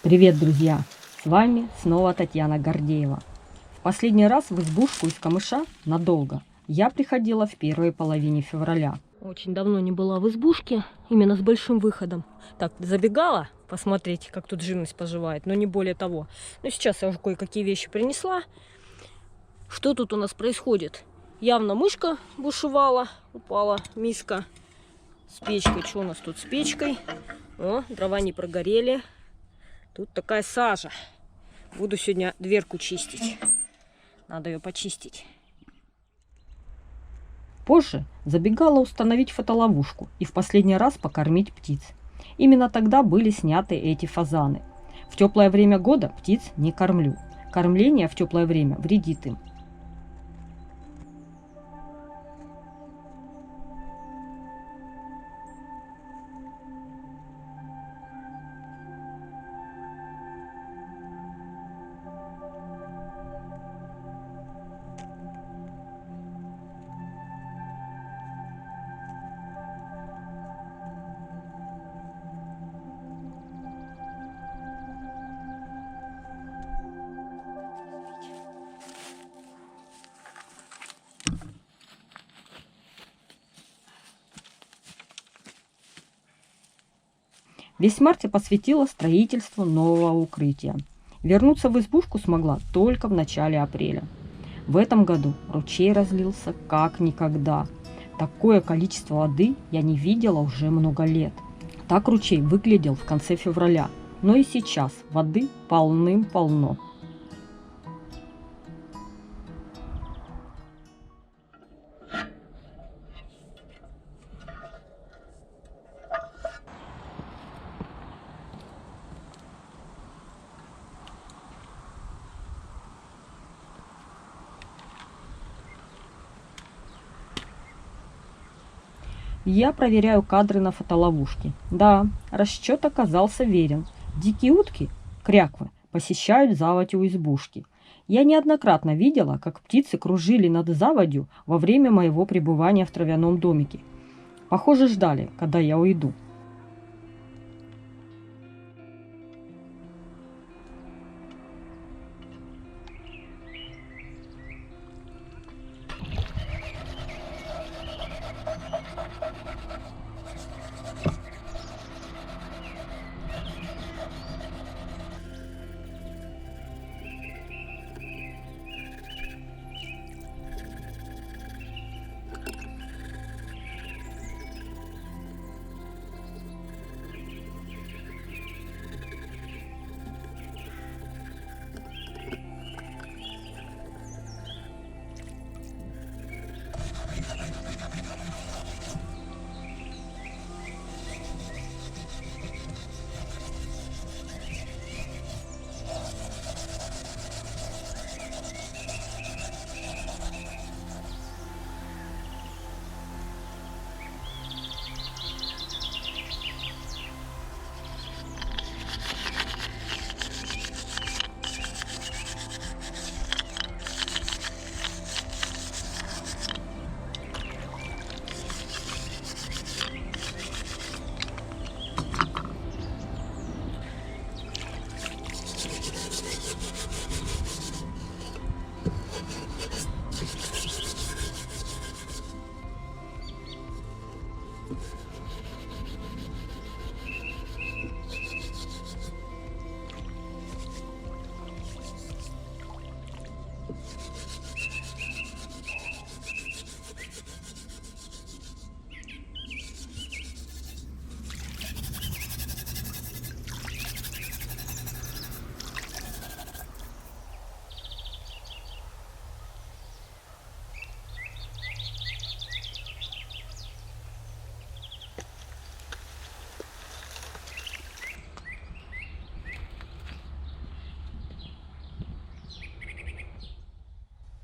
Привет, друзья! С вами снова Татьяна Гордеева. В последний раз в избушку из камыша надолго я приходила в первой половине февраля. Очень давно не была в избушке, именно с большим выходом. Так, забегала посмотреть, как тут живность поживает, но не более того. Но сейчас я уже кое-какие вещи принесла. Что тут у нас происходит? Явно мышка бушевала, упала миска с печкой. Что у нас тут с печкой? О, дрова не прогорели. Тут такая сажа. Буду сегодня дверку чистить. Надо ее почистить. Позже забегала установить фотоловушку и в последний раз покормить птиц. Именно тогда были сняты эти фазаны. В теплое время года птиц не кормлю. Кормление в теплое время вредит им. Весь март я посвятила строительству нового укрытия. Вернуться в избушку смогла только в начале апреля. В этом году ручей разлился как никогда. Такое количество воды я не видела уже много лет. Так ручей выглядел в конце февраля, но и сейчас воды полным-полно. Я проверяю кадры на фотоловушке. Да, расчет оказался верен. Дикие утки, кряквы, посещают заводь у избушки. Я неоднократно видела, как птицы кружили над заводью во время моего пребывания в травяном домике. Похоже, ждали, когда я уйду.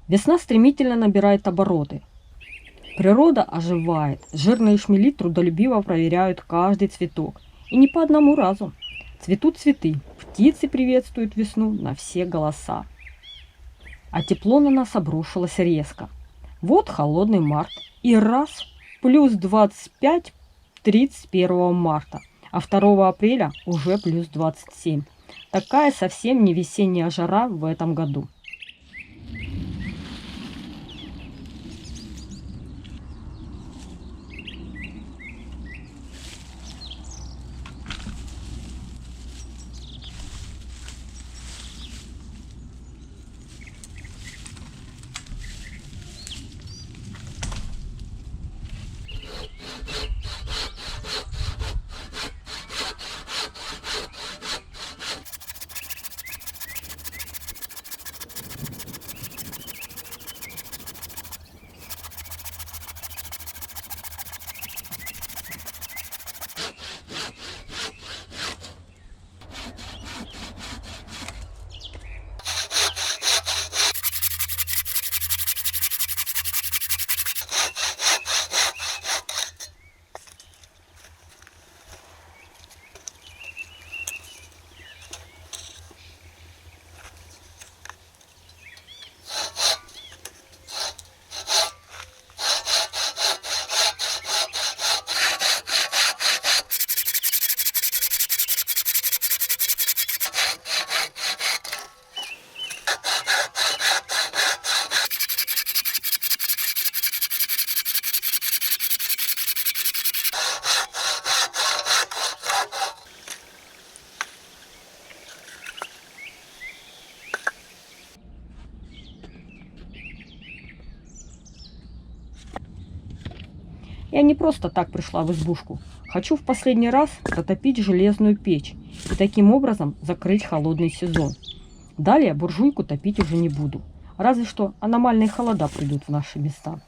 Весна стремительно набирает обороты. Природа оживает, жирные шмели трудолюбиво проверяют каждый цветок. И не по одному разу. Цветут цветы, птицы приветствуют весну на все голоса. А тепло на нас обрушилось резко. Вот холодный март. И раз, плюс 25 31 марта. А 2 апреля уже плюс 27. Такая совсем не весенняя жара в этом году. Я не просто так пришла в избушку. Хочу в последний раз протопить железную печь и таким образом закрыть холодный сезон. Далее буржуйку топить уже не буду. Разве что аномальные холода придут в наши места.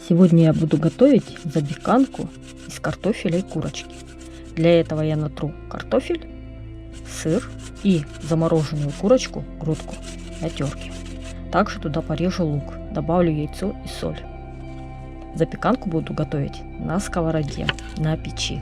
Сегодня я буду готовить запеканку из картофеля и курочки. Для этого я натру картофель, сыр и замороженную курочку, грудку на терке. Также туда порежу лук, добавлю яйцо и соль. Запеканку буду готовить на сковороде, на печи.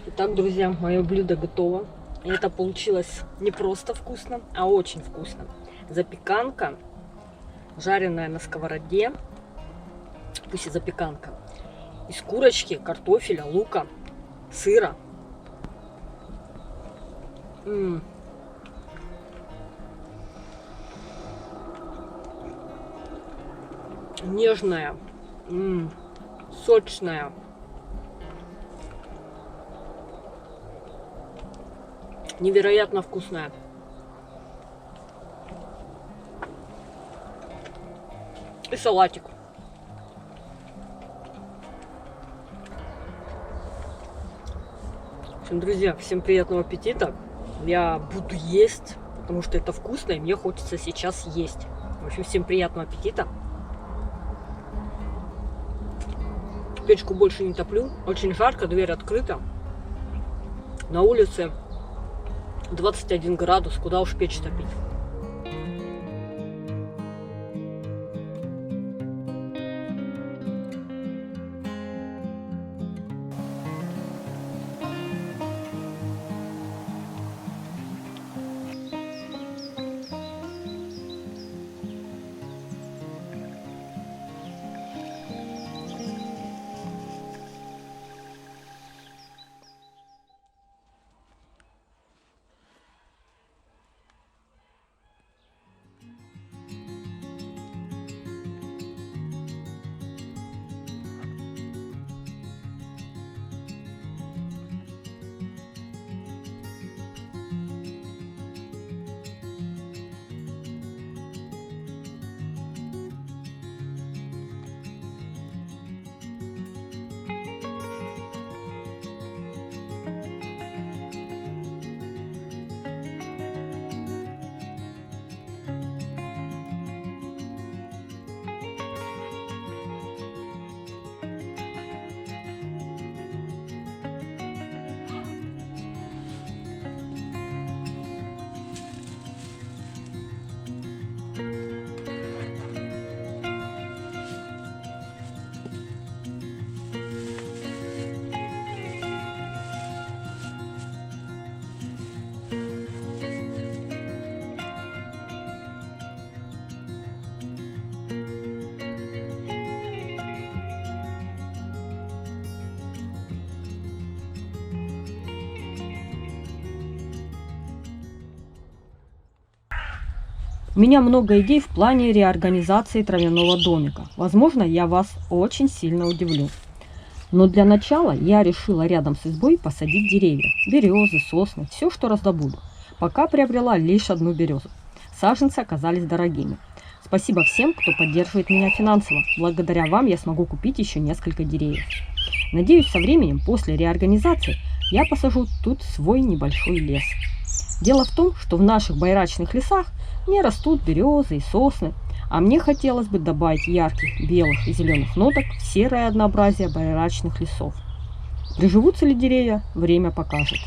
Итак, друзья, мое блюдо готово. И это получилось не просто вкусно, а очень вкусно. Запеканка, жареная на сковороде, пусть и запеканка, из курочки, картофеля, лука, сыра. Нежная, сочная. Невероятно вкусная. И салатик. В общем, друзья, всем приятного аппетита. Я буду есть, потому что это вкусно, и мне хочется сейчас есть. В общем, всем приятного аппетита. Печку больше не топлю. Очень жарко, дверь открыта. На улице 21 градус. Куда уж печь топить. У меня много идей в плане реорганизации травяного домика. Возможно, я вас очень сильно удивлю. Но для начала я решила рядом с избой посадить деревья. Березы, сосны, все, что раздобуду. Пока приобрела лишь одну березу. Саженцы оказались дорогими. Спасибо всем, кто поддерживает меня финансово. Благодаря вам я смогу купить еще несколько деревьев. Надеюсь, со временем, после реорганизации, я посажу тут свой небольшой лес. Дело в том, что в наших байрачных лесах не растут березы и сосны, а мне хотелось бы добавить ярких белых и зеленых ноток в серое однообразие байрачных лесов. Приживутся ли деревья, время покажет.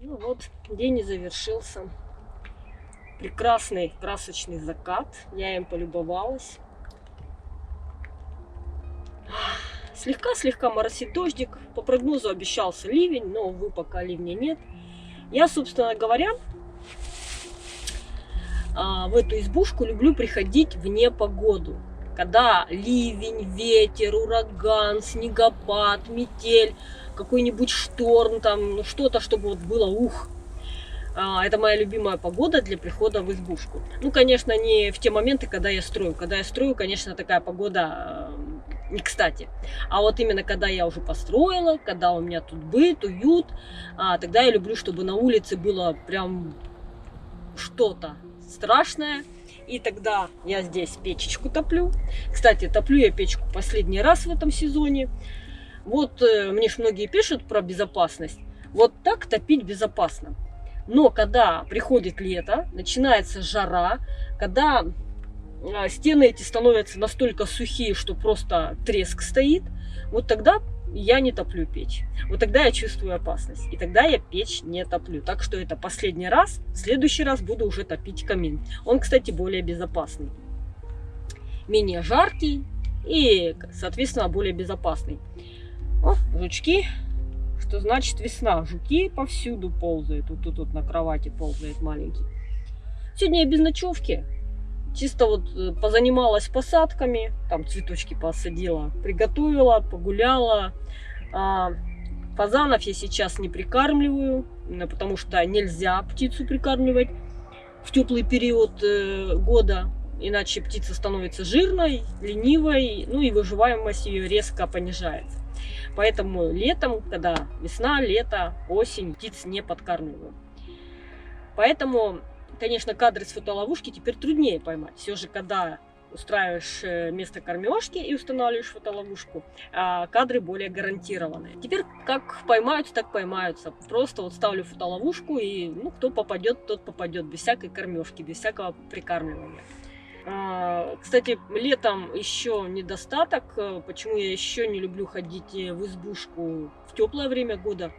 Ну вот, день и завершился. Прекрасный красочный закат. Я им полюбовалась. Слегка-слегка моросит дождик. По прогнозу обещался ливень, но, увы, пока ливня нет. Я, собственно говоря, в эту избушку люблю приходить в непогоду. Когда ливень, ветер, ураган, снегопад, метель, какой-нибудь шторм, там, ну, что-то, чтобы вот было ух. Это моя любимая погода для прихода в избушку. Ну, конечно, не в те моменты, когда я строю. Когда я строю, конечно, такая погода не кстати. А вот именно когда я уже построила, когда у меня тут быт, уют, тогда я люблю, чтобы на улице было прям что-то страшное. И тогда я здесь печечку топлю. Кстати, топлю я печку последний раз в этом сезоне. Вот мне ж многие пишут про безопасность. Вот так топить безопасно. Но когда приходит лето, начинается жара, когда стены эти становятся настолько сухие, что просто треск стоит, вот тогда я не топлю печь. Вот тогда я чувствую опасность. И тогда я печь не топлю. Так что это последний раз. В следующий раз буду уже топить камин. Он, кстати, более безопасный. Менее жаркий и, соответственно, более безопасный. О, жучки. Что значит весна? Жуки повсюду ползают. Вот тут на кровати ползает маленький. Сегодня я без ночевки. Чисто вот позанималась посадками. Там цветочки посадила. Приготовила, погуляла. Фазанов я сейчас не прикармливаю. Потому что нельзя птицу прикармливать в теплый период года. Иначе птица становится жирной, ленивой. Ну и выживаемость ее резко понижается. Поэтому летом, когда весна, лето, осень, птиц не подкармливаю. Поэтому, конечно, кадры с фотоловушки теперь труднее поймать. Все же, когда устраиваешь место кормежки и устанавливаешь фотоловушку, кадры более гарантированные. Теперь как поймаются, так поймаются. Просто вот ставлю фотоловушку и ну, кто попадет, тот попадет. Без всякой кормежки, без всякого прикармливания. Кстати, летом еще недостаток, почему я еще не люблю ходить в избушку в теплое время года.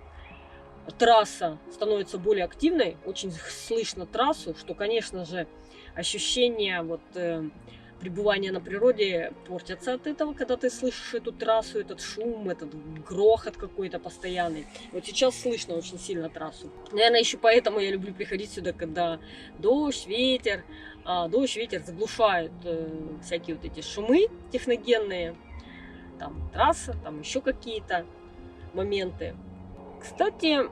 Трасса становится более активной, очень слышно трассу, что, конечно же, ощущения вот, пребывания на природе портятся от этого, когда ты слышишь эту трассу, этот шум, этот грохот какой-то постоянный. Вот сейчас слышно очень сильно трассу. Наверное, еще поэтому я люблю приходить сюда, когда дождь, ветер. Дождь, ветер заглушают всякие вот эти шумы техногенные. Там трасса, там еще какие-то моменты. Кстати,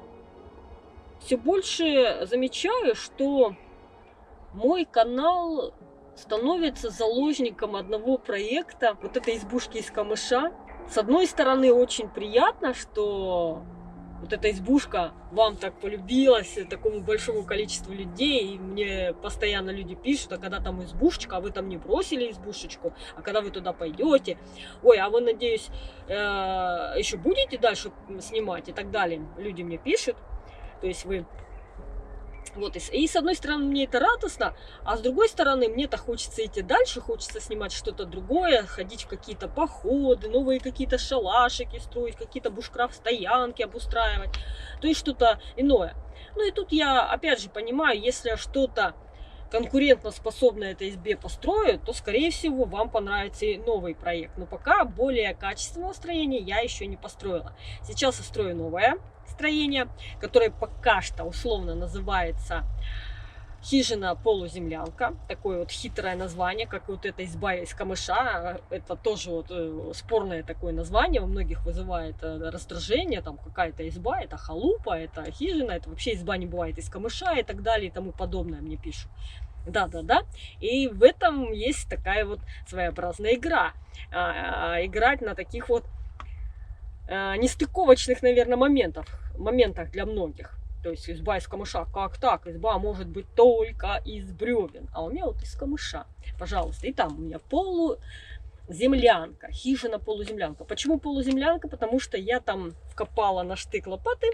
все больше замечаю, что мой канал становится заложником одного проекта, вот этой избушки из камыша. С одной стороны, очень приятно, что вот эта избушка вам так полюбилась, такому большому количеству людей, и мне постоянно люди пишут, а когда там избушечка, а вы там не бросили избушечку, а когда вы туда пойдете, ой, а вы, надеюсь, еще будете дальше снимать и так далее. Люди мне пишут, то есть вы... Вот, и с одной стороны мне это радостно, а с другой стороны мне-то хочется идти дальше, хочется снимать что-то другое, ходить в какие-то походы, новые какие-то шалашики строить, какие-то бушкрафт-стоянки обустраивать, то есть что-то иное. Ну и тут я опять же понимаю, если я что-то конкурентоспособное этой избе построю, то скорее всего вам понравится и новый проект. Но пока более качественного строения я еще не построила. Сейчас я строю новое строение, которое пока что условно называется хижина-полуземлянка. Такое вот хитрое название, как вот эта изба из камыша. Это тоже вот спорное такое название, у многих вызывает раздражение. Там какая-то изба, это халупа, это хижина, это вообще изба не бывает из камыша и так далее и тому подобное мне пишут. Да-да-да. И в этом есть такая вот своеобразная игра. Играть на таких вот нестыковочных, наверное, моментах для многих. То есть изба из камыша. Как так? Изба может быть только из бревен. А у меня вот из камыша. Пожалуйста. И там у меня полуземлянка. Хижина-полуземлянка. Почему полуземлянка? Потому что я там вкопала на штык лопаты.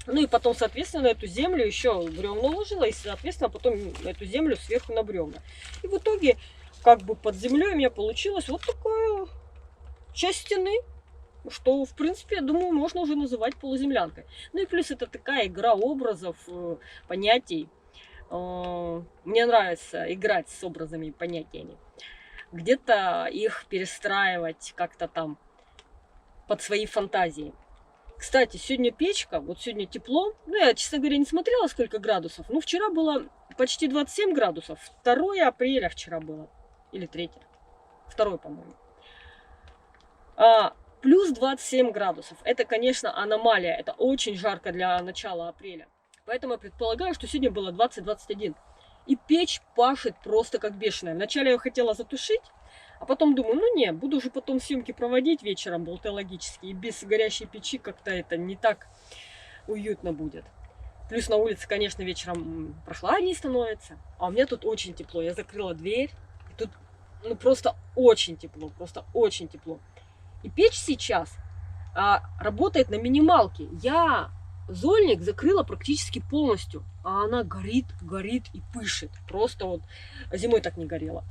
Ну и потом, соответственно, эту землю еще бревна уложила. И, соответственно, потом эту землю сверху на бревна. И в итоге, как бы под землей у меня получилась вот такая часть стены. что, в принципе, я думаю, можно уже называть полуземлянкой. Ну и плюс это такая игра образов, понятий. Мне нравится играть с образами и понятиями. Где-то их перестраивать как-то там под свои фантазии. Кстати, сегодня печка, вот сегодня тепло. Ну, я, честно говоря, не смотрела, сколько градусов. Ну, вчера было почти 27 градусов. 2 апреля вчера было. Или 3. 2, по-моему. Плюс 27 градусов. Это, конечно, аномалия. Это очень жарко для начала апреля. Поэтому я предполагаю, что сегодня было 20-21. И печь пашет просто как бешеная. Вначале я хотела затушить, а потом думаю, ну не, буду уже потом съемки проводить вечером болтологически. И без горящей печи как-то это не так уютно будет. Плюс на улице, конечно, вечером прохладнее становится. А у меня тут очень тепло. Я закрыла дверь. И тут ну просто очень тепло. Просто очень тепло. И печь сейчас работает на минималке. Я зольник закрыла практически полностью. А она горит, горит и пышет. Просто вот зимой так не горела.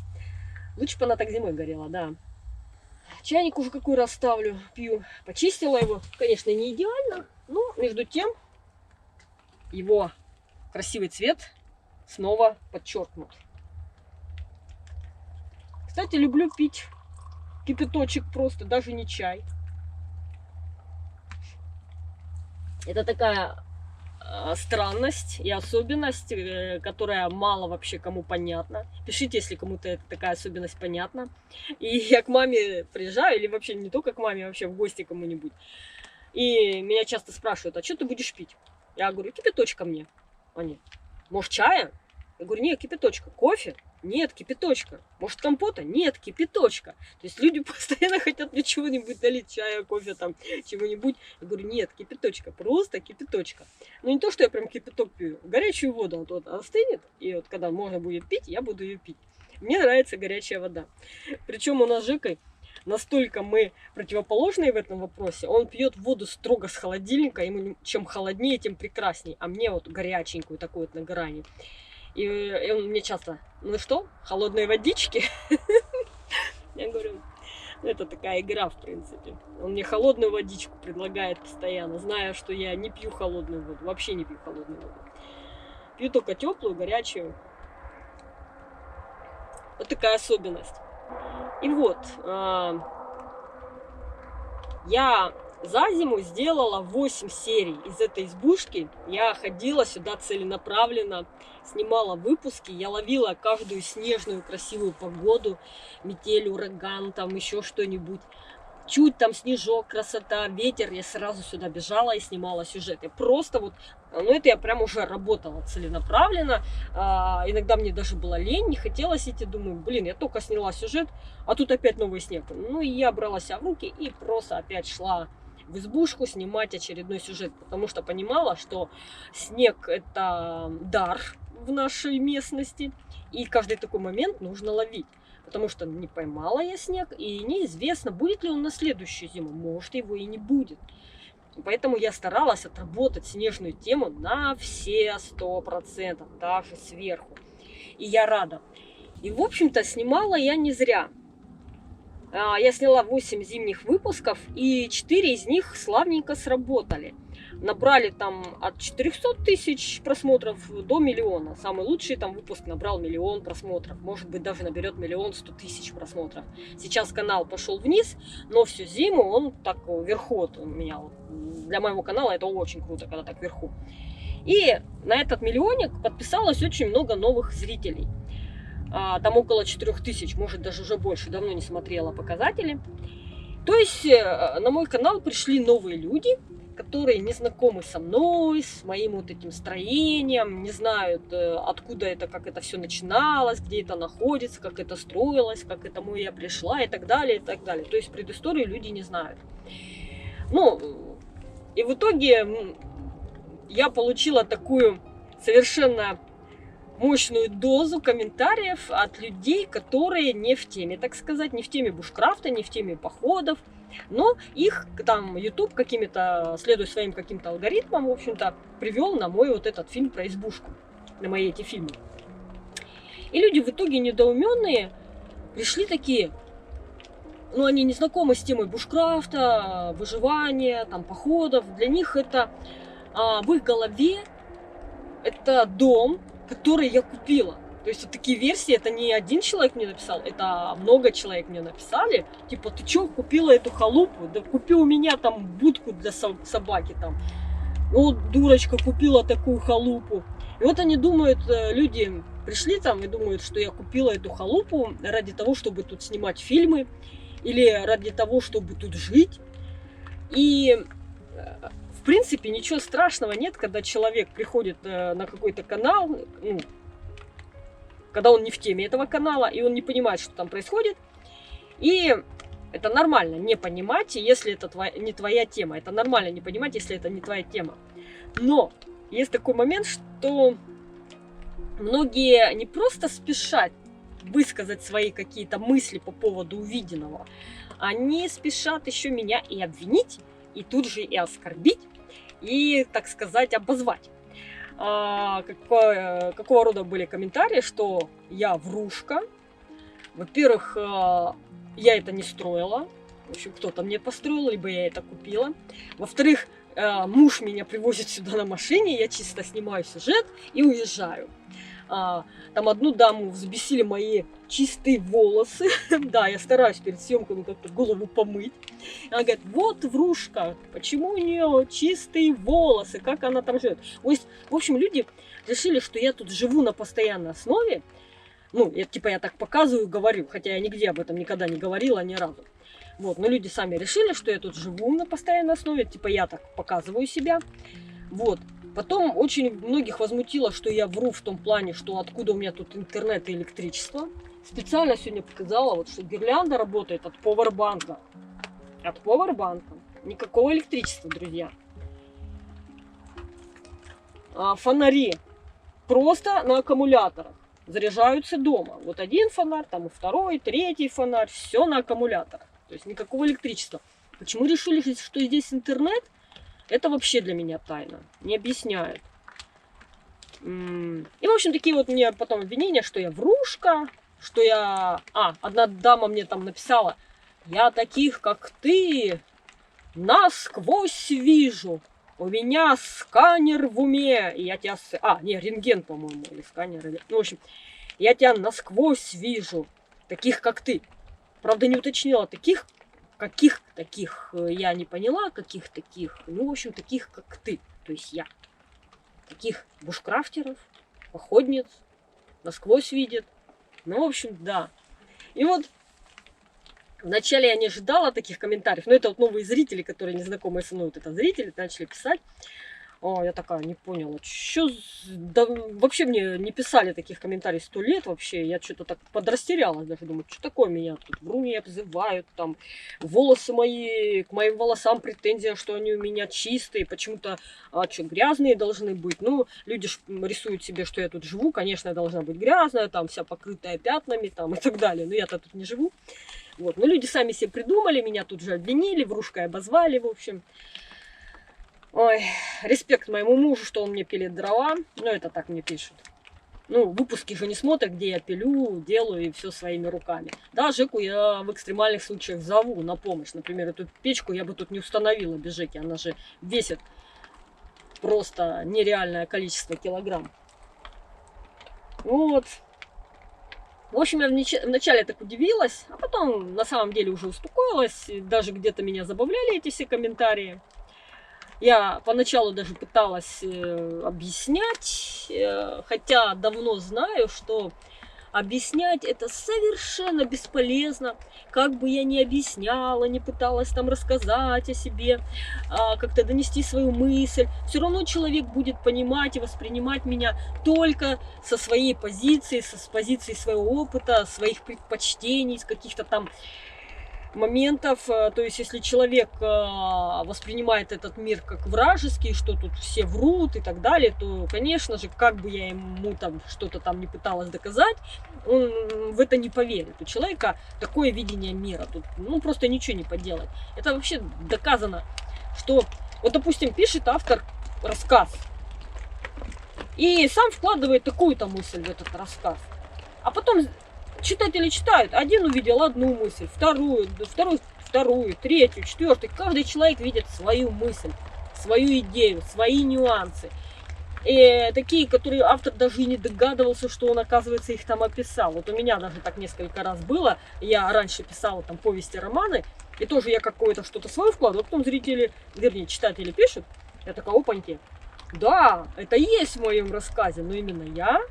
Лучше бы она так зимой горела, да. Чайник уже какой раз ставлю, пью. Почистила его. Конечно, не идеально, но между тем его красивый цвет снова подчеркнут. Кстати, люблю пить кипяточек просто, даже не чай. Это такая странность и особенность, которая мало вообще кому понятна. Пишите, если кому-то эта такая особенность понятна. И я к маме приезжаю, или вообще не только к маме, а вообще в гости кому-нибудь. И меня часто спрашивают, а что ты будешь пить? Я говорю, кипяточка мне. Они, может, чая? Я говорю, нет, кипяточка. Кофе? Нет, кипяточка. Может, компота? Нет, кипяточка. То есть люди постоянно хотят мне чего-нибудь налить, чая, кофе, там, чего-нибудь. Я говорю, нет, кипяточка, просто кипяточка. Но не то, что я прям кипяток пью. Горячую воду вот остынет, и вот когда можно будет пить, я буду ее пить. Мне нравится горячая вода. Причем у нас с Жекой настолько мы противоположные в этом вопросе. Он пьет воду строго с холодильника, ему чем холоднее, тем прекраснее. А мне вот горяченькую, такую вот на грани. И он мне часто, ну что, холодные водички? Я говорю, это такая игра, в принципе. Он мне холодную водичку предлагает постоянно, зная, что я не пью холодную воду, вообще не пью холодную воду. Пью только теплую, горячую. Вот такая особенность. И вот, я за зиму сделала 8 серий из этой избушки. Я ходила сюда целенаправленно, снимала выпуски. Я ловила каждую снежную красивую погоду. Метель, ураган, там еще что-нибудь. Чуть там снежок, красота, ветер. Я сразу сюда бежала и снимала сюжеты. Просто вот, ну это я прям уже работала целенаправленно. Иногда мне даже было лень, не хотелось идти. Думаю, блин, я только сняла сюжет, а тут опять новый снег. Ну и я брала себя в руки и просто опять шла в избушку снимать очередной сюжет, потому что понимала, что снег это дар в нашей местности, и каждый такой момент нужно ловить, потому что не поймала я снег, и неизвестно, будет ли он на следующую зиму, может его и не будет. Поэтому я старалась отработать снежную тему на все 100%, даже сверху, и я рада. И в общем-то снимала я не зря. Я сняла 8 зимних выпусков, и 4 из них славненько сработали. Набрали там от 400 тысяч просмотров до миллиона. Самый лучший там выпуск набрал 1 000 000 просмотров. Может быть, даже наберет 1 100 000 просмотров. Сейчас канал пошел вниз, но всю зиму он так вверху вот у меня. Для моего канала это очень круто, когда так вверху. И на этот миллионник подписалось очень много новых зрителей. Там около 4000, может даже уже больше, давно не смотрела показатели. То есть на мой канал пришли новые люди, которые не знакомы со мной, с моим вот этим строением, не знают, откуда это, как это все начиналось, где это находится, как это строилось, как это я пришла и так далее, и так далее. То есть предысторию люди не знают. Ну, и в итоге я получила такую совершенно мощную дозу комментариев от людей, которые не в теме, так сказать, не в теме бушкрафта, не в теме походов, но их там YouTube какими-то, следуя своим каким-то алгоритмам, в общем-то, привел на мой вот этот фильм про избушку, на мои эти фильмы. И люди в итоге недоуменные пришли такие: ну, они не знакомы с темой бушкрафта, выживания, там, походов. Для них это в их голове это дом, который я купила. То есть вот такие версии, это не один человек мне написал, это много человек мне написали. Типа, ты чё, купила эту халупу? Да купи у меня там будку для собаки там. Вот дурочка, купила такую халупу. И вот они думают, люди пришли там и думают, что я купила эту халупу ради того, чтобы тут снимать фильмы. Или ради того, чтобы тут жить. И в принципе ничего страшного нет, когда человек приходит на какой-то канал, ну, когда он не в теме этого канала, и он не понимает, что там происходит. И это нормально не понимать, если это не твоя тема. Это нормально не понимать, если это не твоя тема. Но есть такой момент, что многие не просто спешат высказать свои какие-то мысли по поводу увиденного, они спешат еще меня и обвинить, и тут же и оскорбить, и, так сказать, обозвать. Какого рода были комментарии, что я врушка. Во-первых, я это не строила. В общем, кто-то мне построил, либо я это купила. Во-вторых, муж меня привозит сюда на машине, я чисто снимаю сюжет и уезжаю. Там одну даму взбесили мои чистые волосы. Да, я стараюсь перед съемками как-то голову помыть. Она говорит, вот врушка, почему у нее чистые волосы, как она там живет. В общем, люди решили, что я тут живу на постоянной основе. Ну, я так показываю, говорю, хотя я нигде об этом никогда не говорила ни разу. Вот, но люди сами решили, что я тут живу на постоянной основе, типа я так показываю себя. Вот. Потом очень многих возмутило, что я вру в том плане, что откуда у меня тут интернет и электричество. Специально сегодня показала, вот, что гирлянда работает от пауэрбанка. От пауэрбанка. Никакого электричества, друзья. Фонари просто на аккумуляторах. Заряжаются дома. Вот один фонарь, там и второй, третий фонарь. Все на аккумуляторах. То есть никакого электричества. Почему решили, что здесь интернет? Это вообще для меня тайна. Не объясняют. И, в общем, такие вот мне потом обвинения, что я врушка, что я... одна дама мне там написала, я таких, как ты, насквозь вижу. У меня сканер в уме. И я тебя... рентген, по-моему, или сканер. Ну, в общем, я тебя насквозь вижу. Таких, как ты. Правда, не уточнила, каких таких я не поняла, каких таких, ну, в общем, таких, как ты, то есть я. Таких бушкрафтеров, походниц, насквозь видит. Ну, в общем, да. И вот вначале я не ожидала таких комментариев, но это вот новые зрители, которые не знакомы со мной, вот это зрители, начали писать. Я такая, не поняла, что... Да, вообще мне не писали таких комментариев 100 лет вообще. Я что-то так подрастерялась даже. Думаю, что такое меня тут вруни обзывают, там, волосы мои, к моим волосам претензия, что они у меня чистые, почему-то, что, грязные должны быть. Ну, люди рисуют себе, что я тут живу, конечно, я должна быть грязная, там, вся покрытая пятнами, там, и так далее. Но я-то тут не живу. Вот, но люди сами себе придумали, меня тут же обвинили, врушкой обозвали, в общем. Ой, респект моему мужу, что он мне пилит дрова. Ну, это так мне пишут. Ну, выпуски же не смотрят, где я пилю, делаю и все своими руками. Да, Жеку я в экстремальных случаях зову на помощь. Например, эту печку я бы тут не установила без Жеки. Она же весит просто нереальное количество килограмм. Вот. В общем, я вначале так удивилась, а потом на самом деле уже успокоилась. И даже где-то меня забавляли эти все комментарии. Я поначалу даже пыталась объяснять, хотя давно знаю, что объяснять это совершенно бесполезно. Как бы я ни объясняла, не пыталась там рассказать о себе, как-то донести свою мысль, все равно человек будет понимать и воспринимать меня только со своей позиции, с позиции своего опыта, своих предпочтений, с каких-то там моментов. То есть, если человек воспринимает этот мир как вражеский, что тут все врут и так далее, то, конечно же, как бы я ему там что-то там не пыталась доказать, он в это не поверит. У человека такое видение мира, тут ну просто ничего не поделать. Это вообще доказано, что, вот, допустим, пишет автор рассказ и сам вкладывает такую-то мысль в этот рассказ, а потом читатели читают. Один увидел одну мысль, вторую, третью, четвертую. Каждый человек видит свою мысль, свою идею, свои нюансы. И такие, которые автор даже и не догадывался, что он, оказывается, их там описал. Вот у меня даже так несколько раз было. Я раньше писала там повести, романы, и тоже я какое-то что-то свое вкладываю, а потом зрители, вернее, читатели пишут. Я такая, опаньки. Да, это есть в моем рассказе, но именно я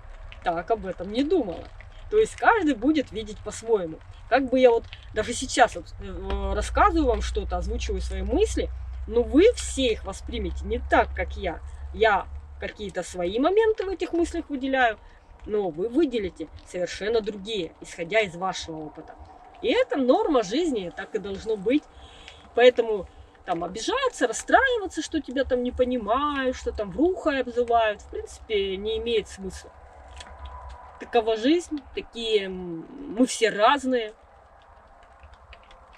так об этом не думала. То есть каждый будет видеть по-своему. Как бы я вот даже сейчас вот рассказываю вам что-то, озвучиваю свои мысли, но вы все их воспримете не так, как я. Я какие-то свои моменты в этих мыслях выделяю, но вы выделите совершенно другие, исходя из вашего опыта. И это норма жизни, так и должно быть. Поэтому там обижаться, расстраиваться, что тебя там не понимают, что там врухой обзывают, в принципе, не имеет смысла. Такова жизнь, такие мы все разные,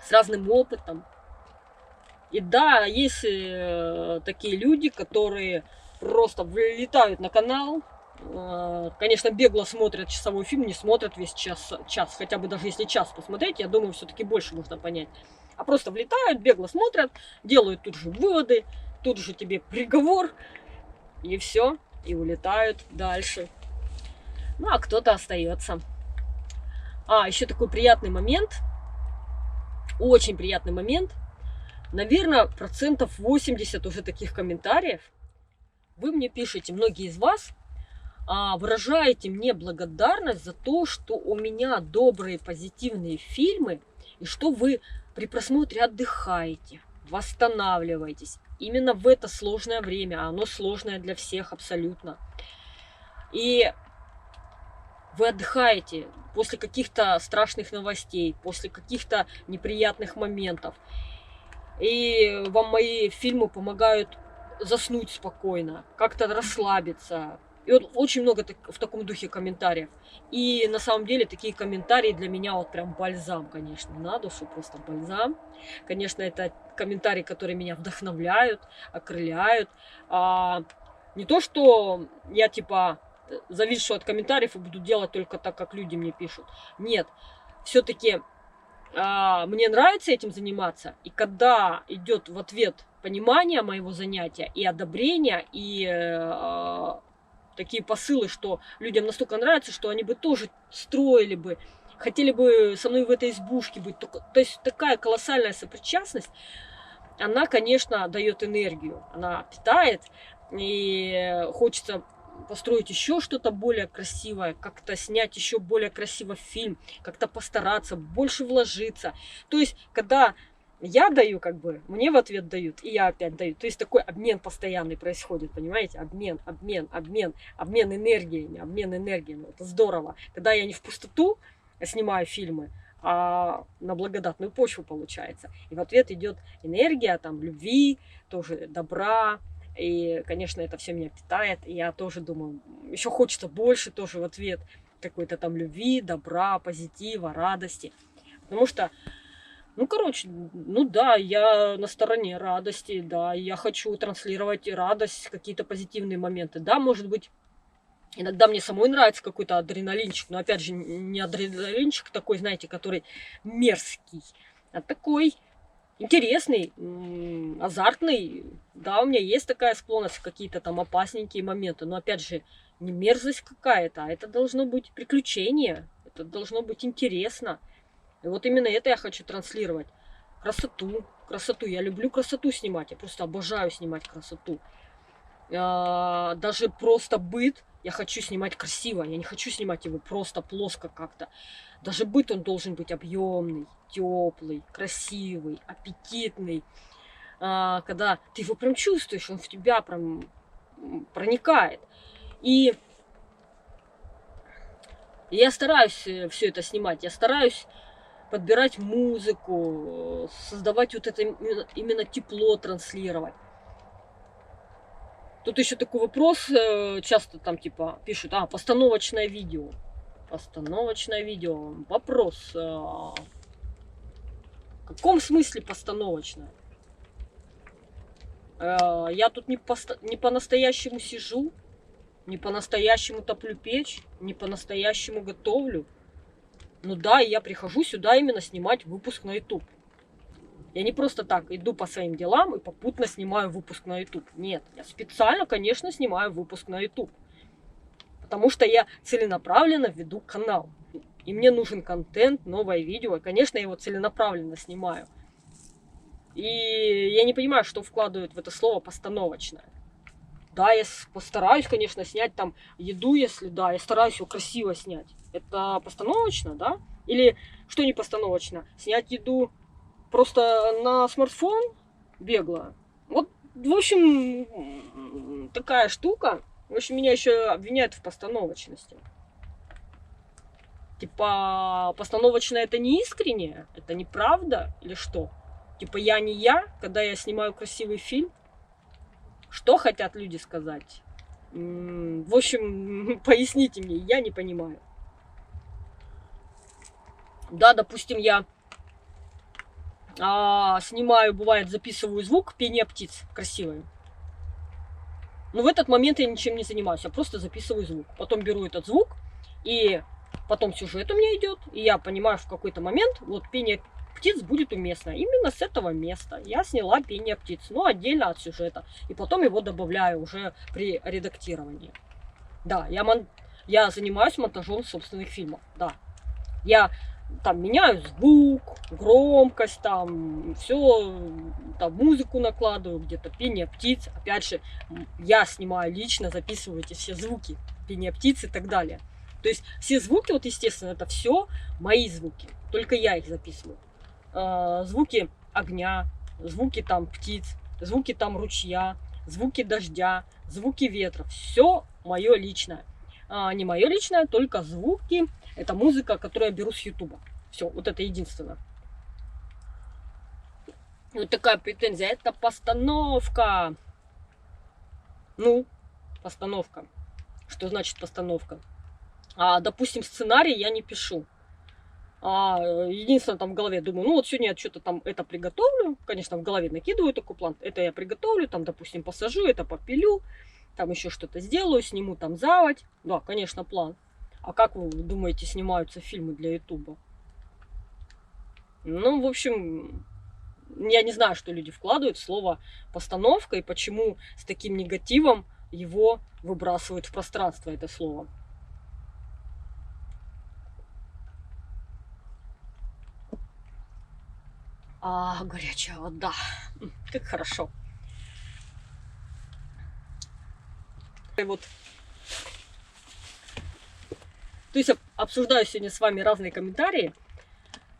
с разным опытом. И да, есть такие люди, которые просто влетают на канал, конечно, бегло смотрят часовой фильм, не смотрят весь час, хотя бы даже если час посмотреть, я думаю, все-таки больше можно понять. А просто влетают, бегло смотрят, делают тут же выводы, тут же тебе приговор, и все, и улетают дальше. Ну, а кто-то остается. Еще такой приятный момент, очень приятный момент. Наверное, 80% уже таких комментариев. Вы мне пишете, многие из вас, выражаете мне благодарность за то, что у меня добрые, позитивные фильмы, и что вы при просмотре отдыхаете, восстанавливаетесь. Именно в это сложное время, а оно сложное для всех абсолютно. И вы отдыхаете после каких-то страшных новостей, после каких-то неприятных моментов. И вам мои фильмы помогают заснуть спокойно, как-то расслабиться. И вот очень много в таком духе комментариев. И на самом деле такие комментарии для меня вот прям бальзам, конечно, на душу, просто бальзам. Конечно, это комментарии, которые меня вдохновляют, окрыляют. Не то, что я типа завишу от комментариев и буду делать только так, как люди мне пишут. Нет, все-таки мне нравится этим заниматься, и когда идет в ответ понимание моего занятия и одобрение, и такие посылы, что людям настолько нравится, что они бы тоже строили бы, хотели бы со мной в этой избушке быть. То есть такая колоссальная сопричастность, она, конечно, дает энергию, она питает, и хочется построить еще что-то более красивое, как-то снять еще более красивый фильм, как-то постараться, больше вложиться. То есть, когда я даю, как бы, мне в ответ дают, и я опять даю. То есть, такой обмен постоянный происходит, понимаете? Обмен энергиями. Это здорово. Когда я не в пустоту снимаю фильмы, а на благодатную почву получается. И в ответ идет энергия, там, любви, тоже добра. И, конечно, это все меня питает. И я тоже думаю, еще хочется больше тоже в ответ какой-то там любви, добра, позитива, радости. Потому что, да, я на стороне радости, да, я хочу транслировать радость, какие-то позитивные моменты. Да, может быть, иногда мне самой нравится какой-то адреналинчик, но, опять же, не адреналинчик такой, знаете, который мерзкий, а такой интересный, азартный. Да, у меня есть такая склонность, какие-то там опасненькие моменты. Но опять же, не мерзость какая-то, а это должно быть приключение. Это должно быть интересно. И вот именно это я хочу транслировать. Красоту. Я люблю красоту снимать. Я просто обожаю снимать красоту. Даже просто быт я хочу снимать красиво. Я не хочу снимать его просто плоско как-то. Даже быт он должен быть объемный, теплый, красивый, аппетитный. Когда ты его прям чувствуешь, он в тебя прям проникает. И я стараюсь все это снимать. Я стараюсь подбирать музыку, создавать вот это именно тепло, транслировать. Тут еще такой вопрос, часто там типа пишут, постановочное видео. Постановочное видео. Вопрос, в каком смысле постановочное? Я тут не по-настоящему сижу, не по-настоящему топлю печь, не по-настоящему готовлю. Ну да, и я прихожу сюда именно снимать выпуск на YouTube. Я не просто так иду по своим делам и попутно снимаю выпуск на YouTube. Нет, я специально, конечно, снимаю выпуск на YouTube. Потому что я целенаправленно веду канал. И мне нужен контент, новое видео. И, конечно, я его целенаправленно снимаю. И я не понимаю, что вкладывают в это слово постановочное. Да, я постараюсь, конечно, снять там еду, если да, я стараюсь ее красиво снять. Это постановочно, да? Или что не постановочно? Снять еду просто на смартфон бегло. Вот, в общем, такая штука. В общем, меня еще обвиняют в постановочности. Типа, постановочно это не искренне? Это неправда? Или что? Типа, я не я, когда я снимаю красивый фильм? Что хотят люди сказать? В общем, поясните мне, я не понимаю. Да, допустим, я снимаю, бывает, записываю звук пения птиц красивый. Но в этот момент я ничем не занимаюсь, я просто записываю звук. Потом беру этот звук, и потом сюжет у меня идет, и я понимаю, в какой-то момент вот пение птиц будет уместно. Именно с этого места я сняла пение птиц, но отдельно от сюжета. И потом его добавляю уже при редактировании. Да, я занимаюсь монтажом собственных фильмов, да. Я там меняю звук, громкость, там все, там музыку накладываю, где-то пение птиц. Опять же, я снимаю лично, записываю эти все звуки, пение птиц и так далее. То есть все звуки, вот естественно, это все мои звуки, только я их записываю. Звуки огня, звуки там птиц, звуки там ручья, звуки дождя, звуки ветра. Все мое личное. Не мое личное, только звуки. Это музыка, которую я беру с Ютуба. Все, вот это единственное. Вот такая претензия. Это постановка. Ну, постановка. Что значит постановка? Допустим, сценарий я не пишу. Единственное, там в голове думаю, ну вот сегодня я что-то там это приготовлю. Конечно, в голове накидываю такой план. Это я приготовлю, там, допустим, посажу, это попилю. Там еще что-то сделаю, сниму там заводь. Да, конечно, план. А как вы думаете, снимаются фильмы для Ютуба? Ну, в общем, я не знаю, что люди вкладывают в слово постановка и почему с таким негативом его выбрасывают в пространство, это слово. Горячая вода. Как хорошо. И вот. То есть обсуждаю сегодня с вами разные комментарии.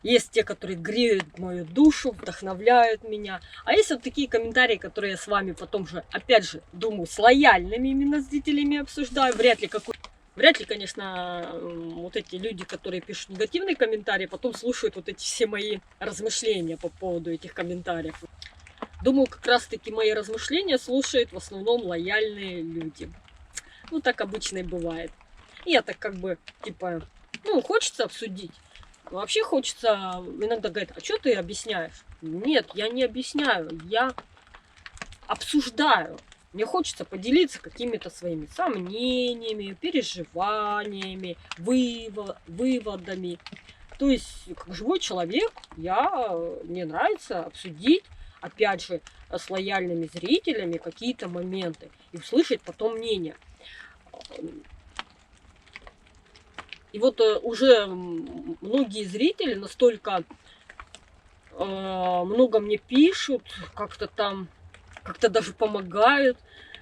Есть те, которые греют мою душу, вдохновляют меня. А есть вот такие комментарии, которые я с вами потом же, опять же, думаю, с лояльными именно зрителями обсуждаю. Вряд ли, конечно, вот эти люди, которые пишут негативные комментарии, потом слушают вот эти все мои размышления по поводу этих комментариев. Думаю, как раз-таки мои размышления слушают в основном лояльные люди. Ну, так обычно и бывает. И я так как бы, типа, ну, хочется обсудить. Вообще хочется иногда говорить, а что ты объясняешь? Нет, я не объясняю, я обсуждаю. Мне хочется поделиться какими-то своими сомнениями, переживаниями, выводами. То есть, как живой человек, мне нравится обсудить, опять же, с лояльными зрителями какие-то моменты и услышать потом мнение. И вот уже многие зрители настолько много мне пишут, как-то даже помогают,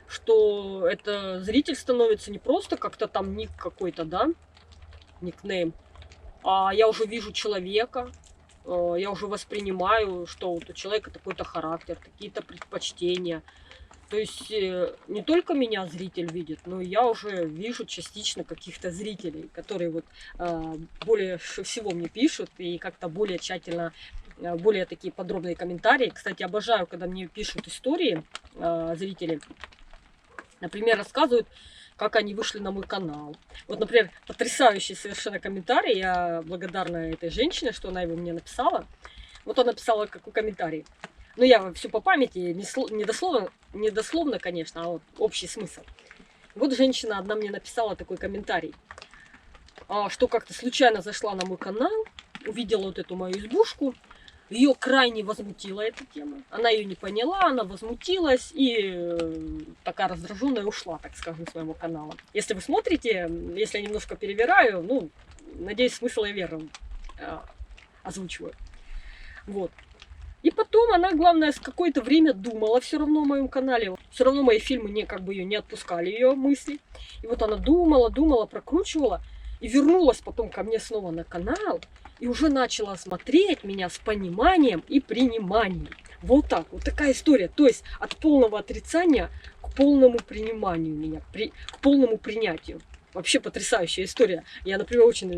что это зритель становится не просто как-то там ник какой-то, да, никнейм, а я уже вижу человека, я уже воспринимаю, что вот у человека такой-то характер, какие-то предпочтения. То есть не только меня зритель видит, но я уже вижу частично каких-то зрителей, которые вот более всего мне пишут и как-то более тщательно, более такие подробные комментарии. Кстати, обожаю, когда мне пишут истории зрители. Например, рассказывают, как они вышли на мой канал. Вот, например, потрясающий совершенно комментарий. Я благодарна этой женщине, что она его мне написала. Вот она написала какой комментарий. Ну, я все по памяти, не дословно, конечно, а вот общий смысл. Вот женщина одна мне написала такой комментарий. что как-то случайно зашла на мой канал, увидела вот эту мою избушку. Ее крайне возмутила эта тема. Она ее не поняла, она возмутилась и такая раздраженная ушла, так скажем, с моего канала. Если вы смотрите, если я немножко перевираю, ну, надеюсь, смысл я верно озвучиваю. Вот. И потом она, главное, с какое-то время думала все равно о моем канале. Все равно мои фильмы ее не отпускали, ее мысли. И вот она думала, прокручивала. И вернулась потом ко мне снова на канал. И уже начала смотреть меня с пониманием и приниманием. Вот так, вот такая история. То есть от полного отрицания к полному приниманию меня, к полному принятию. Вообще потрясающая история. Я, например, очень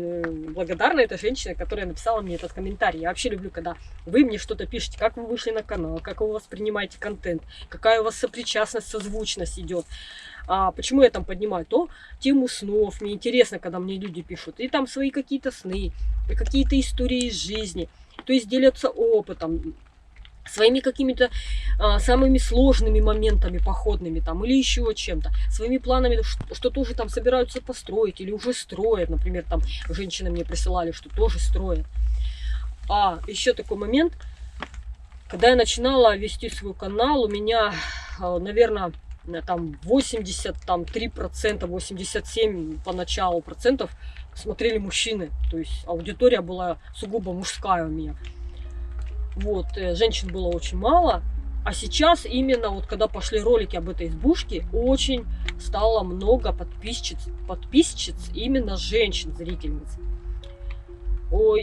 благодарна этой женщине, которая написала мне этот комментарий. Я вообще люблю, когда вы мне что-то пишете, как вы вышли на канал, как вы воспринимаете контент, какая у вас сопричастность, созвучность идет. Почему я там поднимаю? То тему снов. Мне интересно, когда мне люди пишут. И там свои какие-то сны, и какие-то истории из жизни. То есть делятся опытом, своими какими-то самыми сложными моментами походными там, или еще чем-то, своими планами, что тоже там собираются построить или уже строят. Например, там женщины мне присылали, что тоже строят. Еще такой момент, когда я начинала вести свой канал, у меня, наверное, там 83%, 87% поначалу процентов смотрели мужчины. То есть аудитория была сугубо мужская у меня. Вот, женщин было очень мало. А сейчас именно вот когда пошли ролики об этой избушке, очень стало много подписчиц именно женщин, зрительниц.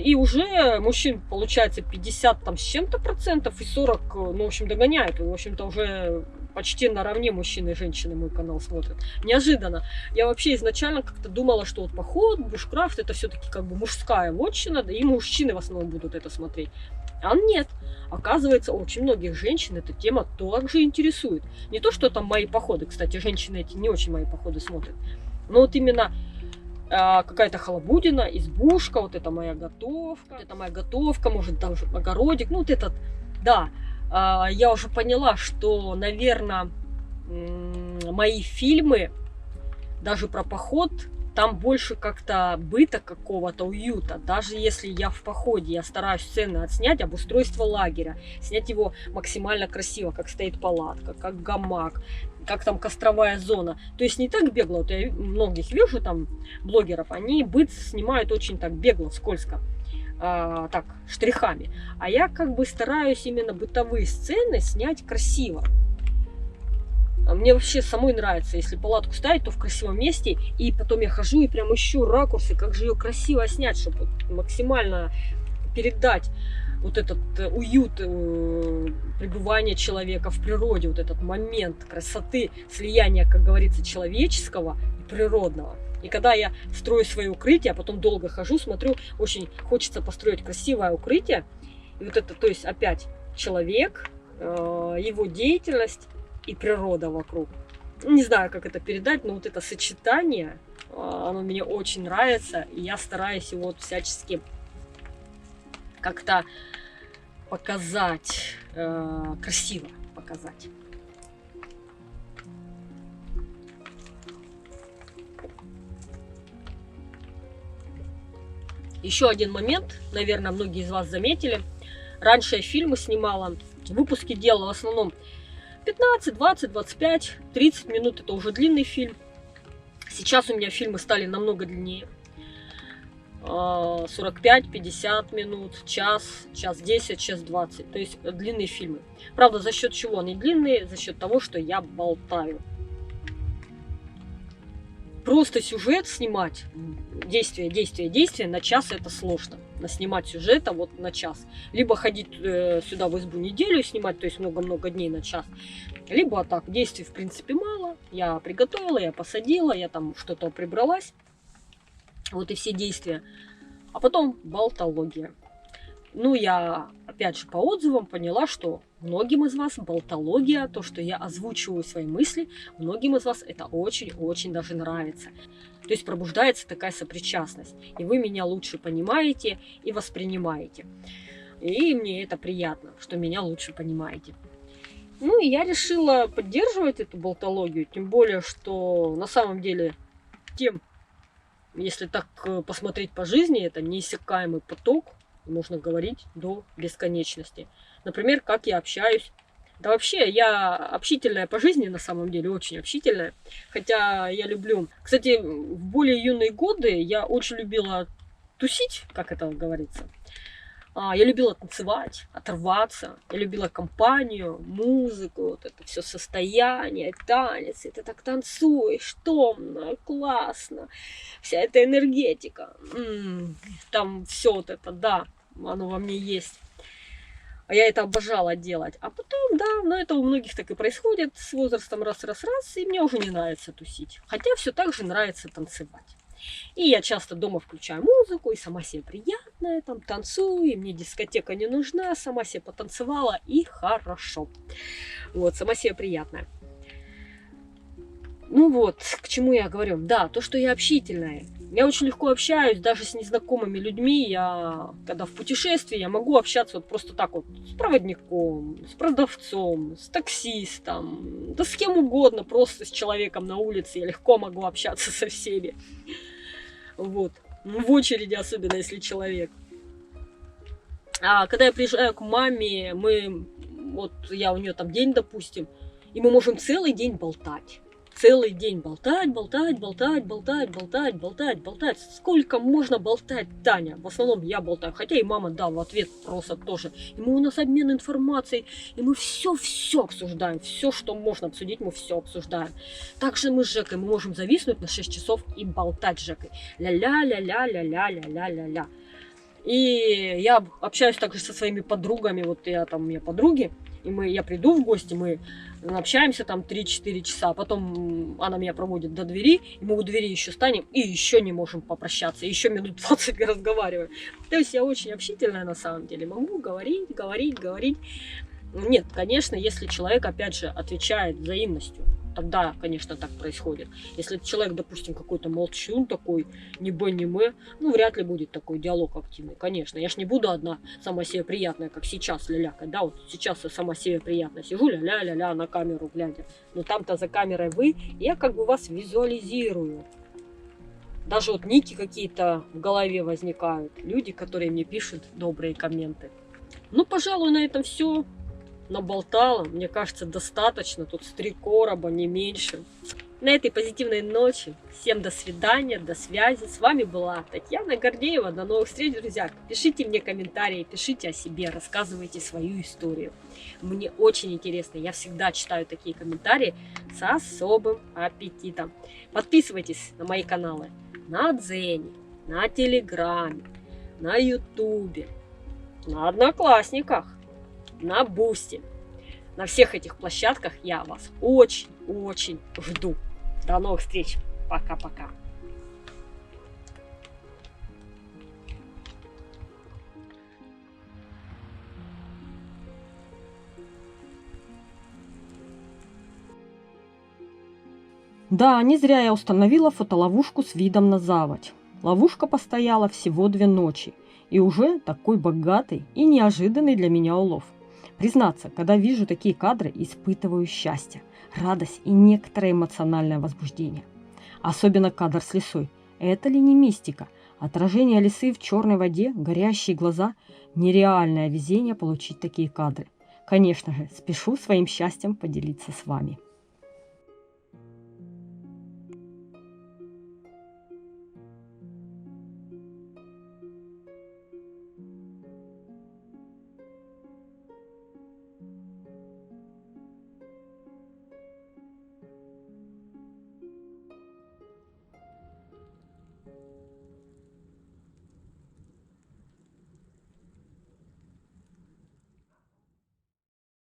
И уже мужчин получается 50 там с чем-то процентов и 40, ну, в общем, догоняют. И, в общем-то, уже почти наравне мужчины и женщины мой канал смотрят. Неожиданно. Я вообще изначально как-то думала, что вот поход, бушкрафт, это все-таки как бы мужская вотчина, да и мужчины в основном будут это смотреть. А нет. Оказывается, очень многих женщин эта тема также интересует. Не то, что там мои походы, кстати, женщины эти не очень мои походы смотрят. Но вот именно какая-то халабудина, избушка, вот это моя готовка, может даже огородик, ну вот этот, да. Я уже поняла, что, наверное, мои фильмы, даже про поход, там больше как-то быта какого-то, уюта. Даже если я в походе, я стараюсь сцены отснять, обустройство лагеря, снять его максимально красиво, как стоит палатка, как гамак, как там костровая зона. То есть не так бегло. Вот я многих вижу там блогеров, они быт снимают очень так бегло, скользко. Так, штрихами. А я как бы стараюсь именно бытовые сцены снять красиво. Мне вообще самой нравится, если палатку ставить, то в красивом месте. И потом я хожу и прям ищу ракурсы, как же ее красиво снять, чтобы максимально передать вот этот уют пребывания человека в природе, вот этот момент красоты, слияния, как говорится, человеческого и природного. И когда я строю свои укрытия, а потом долго хожу, смотрю, очень хочется построить красивое укрытие. И вот это, то есть опять человек, его деятельность и природа вокруг. Не знаю, как это передать, но вот это сочетание, оно мне очень нравится. И я стараюсь его всячески как-то показать, красиво показать. Еще один момент, наверное, многие из вас заметили. Раньше я фильмы снимала, выпуски делала в основном 15, 20, 25, 30 минут. Это уже длинный фильм. Сейчас у меня фильмы стали намного длиннее. 45, 50 минут, час 10, час 20. То есть длинные фильмы. Правда, за счет чего они длинные? За счет того, что я болтаю. Просто сюжет снимать, действие на час это сложно. Снимать сюжета вот на час. Либо ходить сюда в избу неделю снимать, то есть много-много дней на час. Либо так, действий в принципе мало. Я приготовила, я посадила, я там что-то прибралась. Вот и все действия. А потом болтология. Ну, я, опять же, по отзывам поняла, что многим из вас болтология, то, что я озвучиваю свои мысли, многим из вас это очень-очень даже нравится. То есть пробуждается такая сопричастность. И вы меня лучше понимаете и воспринимаете. И мне это приятно, что меня лучше понимаете. Ну, и я решила поддерживать эту болтологию. Тем более, что на самом деле тем Если так посмотреть по жизни, это неиссякаемый поток, можно говорить до бесконечности. Например, как я общаюсь. Да вообще, я общительная по жизни, на самом деле, очень общительная. Хотя я люблю... Кстати, в более юные годы я очень любила тусить, как это говорится. Я любила танцевать, оторваться. Я любила компанию, музыку, вот это все состояние, танец. И ты так танцуешь, томно, классно. Вся эта энергетика. Там все вот это, да, оно во мне есть. А я это обожала делать. А потом, да, но это у многих так и происходит с возрастом раз, и мне уже не нравится тусить. Хотя все так же нравится танцевать. И я часто дома включаю музыку, и сама себе приятная, там танцую, и мне дискотека не нужна, сама себе потанцевала, и хорошо. Вот, сама себе приятная. Ну вот, к чему я говорю. Да, то, что я общительная. Я очень легко общаюсь даже с незнакомыми людьми. Я, когда в путешествии, я могу общаться вот просто так вот с проводником, с продавцом, с таксистом, да с кем угодно, просто с человеком на улице. Я легко могу общаться со всеми. Вот. В очереди, особенно если человек. А когда я приезжаю к маме, вот я у нее там день, допустим, и мы можем целый день болтать. Целый день болтать. Сколько можно болтать, Таня? В основном я болтаю. Хотя и мама, да, в ответ просто тоже. И у нас обмен информацией. И мы все обсуждаем. Все, что можно обсудить, мы все обсуждаем. Также мы с Жекой, мы можем зависнуть на 6 часов и болтать с Жекой. Ля-ля-ля-ля-ля-ля-ля-ля-ля-ля. И я общаюсь также со своими подругами. Вот у меня подруги. И я приду в гости, мы общаемся там 3-4 часа, а потом она меня проводит до двери, и мы у двери еще станем, и еще не можем попрощаться, еще минут 20 разговариваем. То есть я очень общительная на самом деле, могу говорить. Нет, конечно, если человек, опять же, отвечает взаимностью, тогда, конечно, так происходит. Если человек, допустим, какой-то молчун такой, ни б, ни мы, вряд ли будет такой диалог активный, конечно. Я ж не буду одна сама себе приятная, как сейчас лялякать, да, вот сейчас я сама себе приятная сижу, ля-ля-ля-ля на камеру глядя. Но там-то за камерой вы, и я как бы вас визуализирую. Даже вот ники какие-то в голове возникают, люди, которые мне пишут добрые комменты. Пожалуй, на этом все. Наболтала, мне кажется, достаточно. Тут с 3 короба, не меньше. На этой позитивной ночи всем до свидания, до связи. С вами была Татьяна Гордеева. До новых встреч, друзья. Пишите мне комментарии, пишите о себе, рассказывайте свою историю. Мне очень интересно. Я всегда читаю такие комментарии с особым аппетитом. Подписывайтесь на мои каналы на Дзене, на Телеграме, на Ютубе, на Одноклассниках, на Бусти. На всех этих площадках я вас очень жду. До новых встреч. Пока-пока. Да, не зря я установила фотоловушку с видом на заводь. Ловушка постояла всего 2 ночи. И уже такой богатый и неожиданный для меня улов. Признаться, когда вижу такие кадры, испытываю счастье, радость и некоторое эмоциональное возбуждение. Особенно кадр с лисой. Это ли не мистика? Отражение лисы в черной воде, горящие глаза. Нереальное везение получить такие кадры. Конечно же, спешу своим счастьем поделиться с вами.